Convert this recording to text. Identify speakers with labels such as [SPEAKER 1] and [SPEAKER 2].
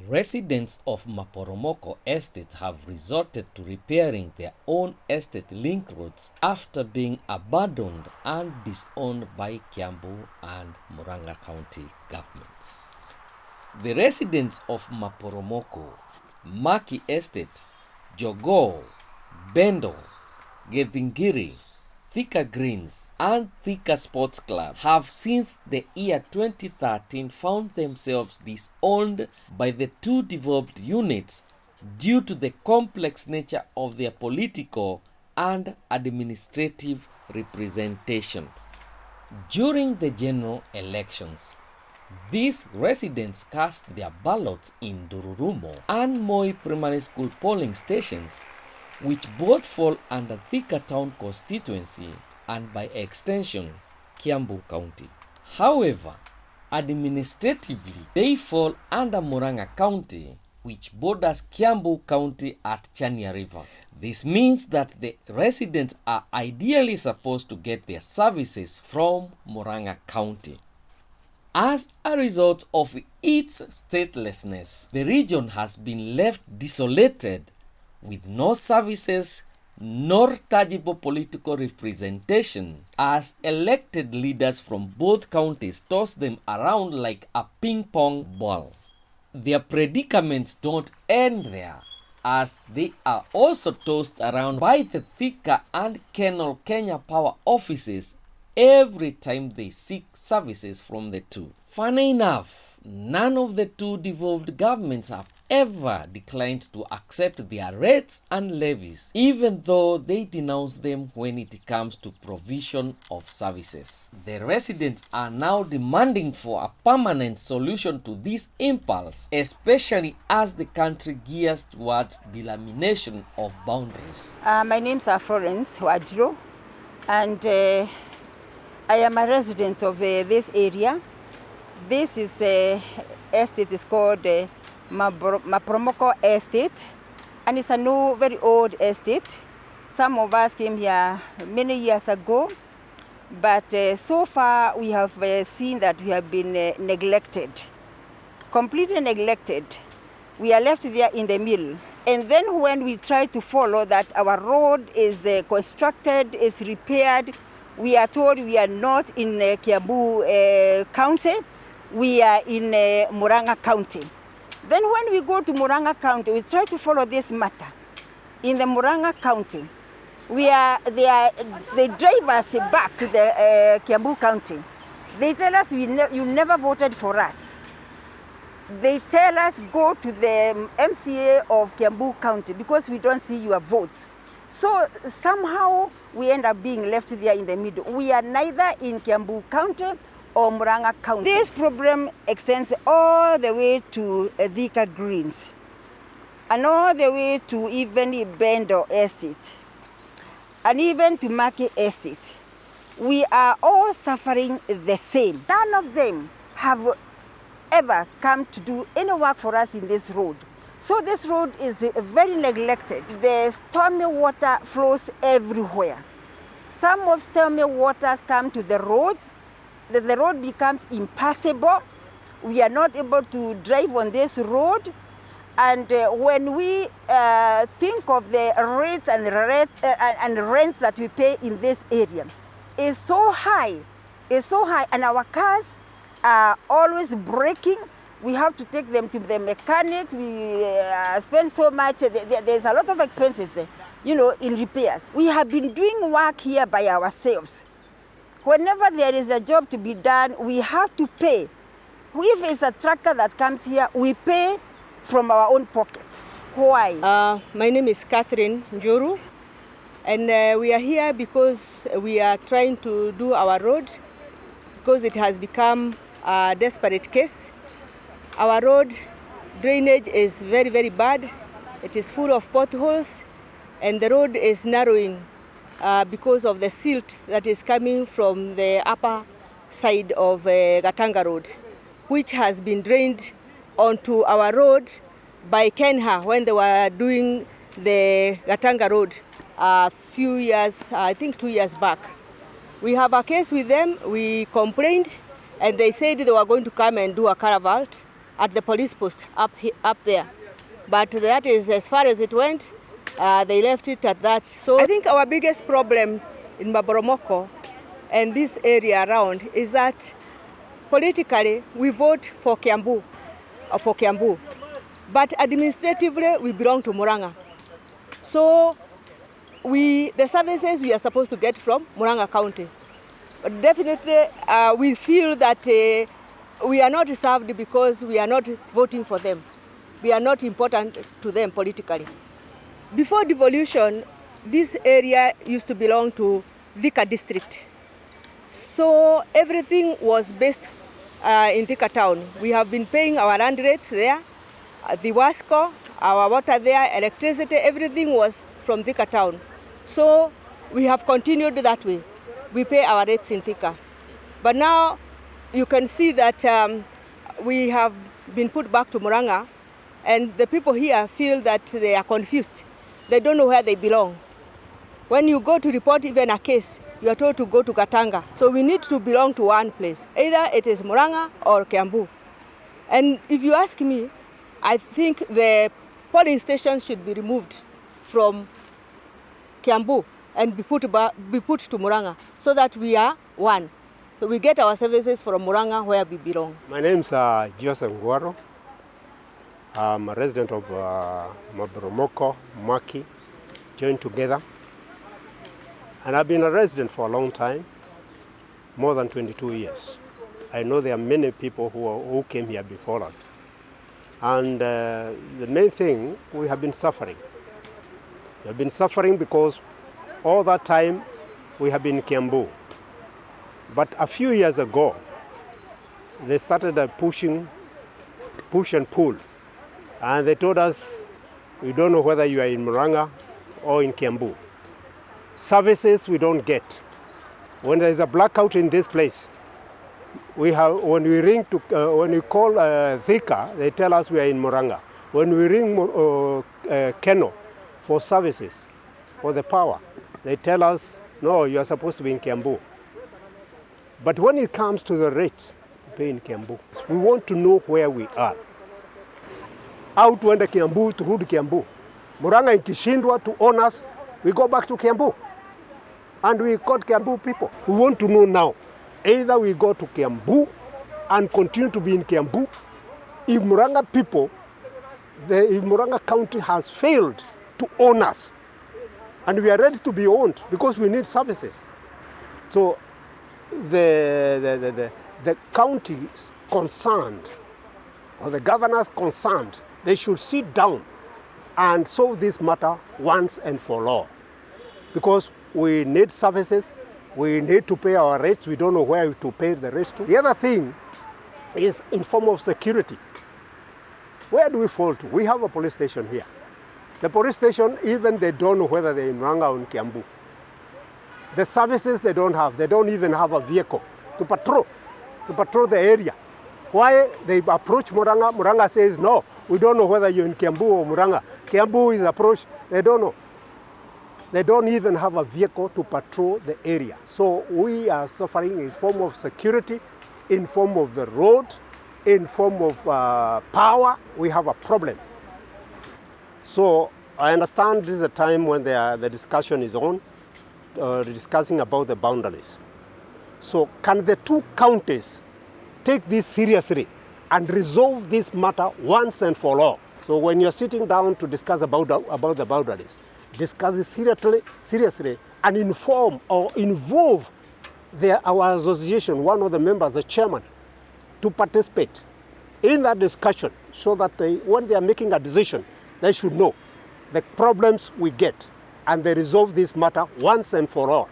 [SPEAKER 1] Residents of Maporomoko estate have resorted to repairing their own estate link roads after being abandoned and disowned by Kiambu and Murang'a County governments. The residents of Maporomoko, Maki estate, Jogoo, Bedor, Githingiri, Thika Greens and Thika Sports Club have since the year 2013 found themselves disowned by the two devolved units due to the complex nature of their political and administrative representation. During the general elections, these residents cast their ballots in Ndururumo and Moi primary school polling stations, which both fall under Thika Town Constituency and by extension Kiambu County. However, administratively they fall under Murang'a County, which borders Kiambu County at Chania River. This means that the residents are ideally supposed to get their services from Murang'a County. As a result of its statelessness, the region has been left desolated with no services nor tangible political representation, as elected leaders from both counties toss them around like a ping-pong ball. Their predicaments don't end there, as they are also tossed around by the Thika and Kenya power offices every time they seek services from the two. Funny enough, none of the two devolved governments have ever declined to accept their rates and levies, even though they denounce them when it comes to provision of services. The residents are now demanding for a permanent solution to this impasse, especially as the country gears towards delineation of boundaries.
[SPEAKER 2] My name is Florence Wajiro, and I am a resident of this area. This is estate is called Maporomoko Estate, and it's a new, very old estate. Some of us came here many years ago, but so far we have seen that we have been neglected, completely neglected. We are left there in the middle. And then when we try to follow that our road is constructed, is repaired, we are told we are not in Kiambu County, we are in Murang'a County. Then when we go to Murang'a County, we try to follow this matter. In the Murang'a County, they drive us back to the Kiambu County. They tell us you never voted for us. They tell us go to the MCA of Kiambu County because we don't see your votes. So somehow we end up being left there in the middle. We are neither in Kiambu County or Murang'a County. This problem extends all the way to Thika Greens and all the way to even Bedor Estate and even to Maki Estate. We are all suffering the same. None of them have ever come to do any work for us in this road. So this road is very neglected. The stormy water flows everywhere. Some of stormy waters come to the road. The road becomes impassable. We are not able to drive on this road. And when we think of the rates and rents that we pay in this area, it's so high. It's so high, and our cars are always breaking. We have to take them to the mechanics. We spend so much. There's a lot of expenses, in repairs. We have been doing work here by ourselves. Whenever there is a job to be done, we have to pay. If it's a tractor that comes here, we pay from our own pocket. Why?
[SPEAKER 3] My name is Catherine Njuru, and we are here because we are trying to do our road because it has become a desperate case. Our road drainage is very, very bad. It is full of potholes, and the road is narrowing because of the silt that is coming from the upper side of Gatanga Road, which has been drained onto our road by Kenya when they were doing the Gatanga Road a few years, I think 2 years back. We have a case with them. We complained, and they said they were going to come and do a caravan. at the police post up there. But that is as far as it went. They left it at that. So I think our biggest problem in Maporomoko and this area around is that politically we vote for Kiambu, but administratively we belong to Murang'a. So the services we are supposed to get from Murang'a County. But definitely we feel that we are not served because we are not voting for them. We are not important to them politically. Before devolution, this area used to belong to Thika district. So everything was based in Thika town. We have been paying our land rates there, the Wasco, our water there, electricity, everything was from Thika town. So we have continued that way. We pay our rates in Thika. But now you can see that we have been put back to Murang'a, and the people here feel that they are confused. They don't know where they belong. When you go to report even a case, you are told to go to Katanga. So we need to belong to one place. Either it is Murang'a or Kiambu. And if you ask me, I think the polling stations should be removed from Kiambu and be put to Murang'a so that we are one. So we get our services from Murang'a where we belong.
[SPEAKER 4] My name is Joseph Nguaro. I'm a resident of Maporomoko, Maki, joined together. And I've been a resident for a long time, more than 22 years. I know there are many people who came here before us. And the main thing, we have been suffering. We have been suffering because all that time we have been in Kiambu. But a few years ago, they started push and pull. And they told us, we don't know whether you are in Murang'a or in Kiambu. Services we don't get. When there is a blackout in this place, when we call Thika, they tell us we are in Murang'a. When we ring Keno for services, for the power, they tell us, no, you are supposed to be in Kiambu. But when it comes to the rates, we pay in Kiambu. We want to know where we are. How to enter Kiambu, to rudi Kiambu. Murang'a ikishindwa to own us, we go back to Kiambu. And we got Kiambu people. We want to know now, either we go to Kiambu and continue to be in Kiambu. If Murang'a people, if Murang'a County has failed to own us, and we are ready to be owned because we need services. So the county is concerned, or the governors concerned, they should sit down and solve this matter once and for all. Because we need services, we need to pay our rates, we don't know where to pay the rates to. The other thing is in form of security. Where do we fall to? We have a police station here. The police station, even they don't know whether they're in Murang'a or in Kiambu. The services they don't have, they don't even have a vehicle to patrol the area. Why they approach Murang'a, Murang'a says, no, we don't know whether you're in Kiambu or Murang'a. Kiambu is approached, they don't know. They don't even have a vehicle to patrol the area. So we are suffering in form of security, in form of the road, in form of power. We have a problem. So I understand this is a time when the discussion is on, discussing about the boundaries. So can the two counties take this seriously and resolve this matter once and for all? So when you're sitting down to discuss about the boundaries, discuss it seriously and inform or involve our association, one of the members, the chairman, to participate in that discussion so that when they are making a decision, they should know the problems we get and they resolve this matter once and for all.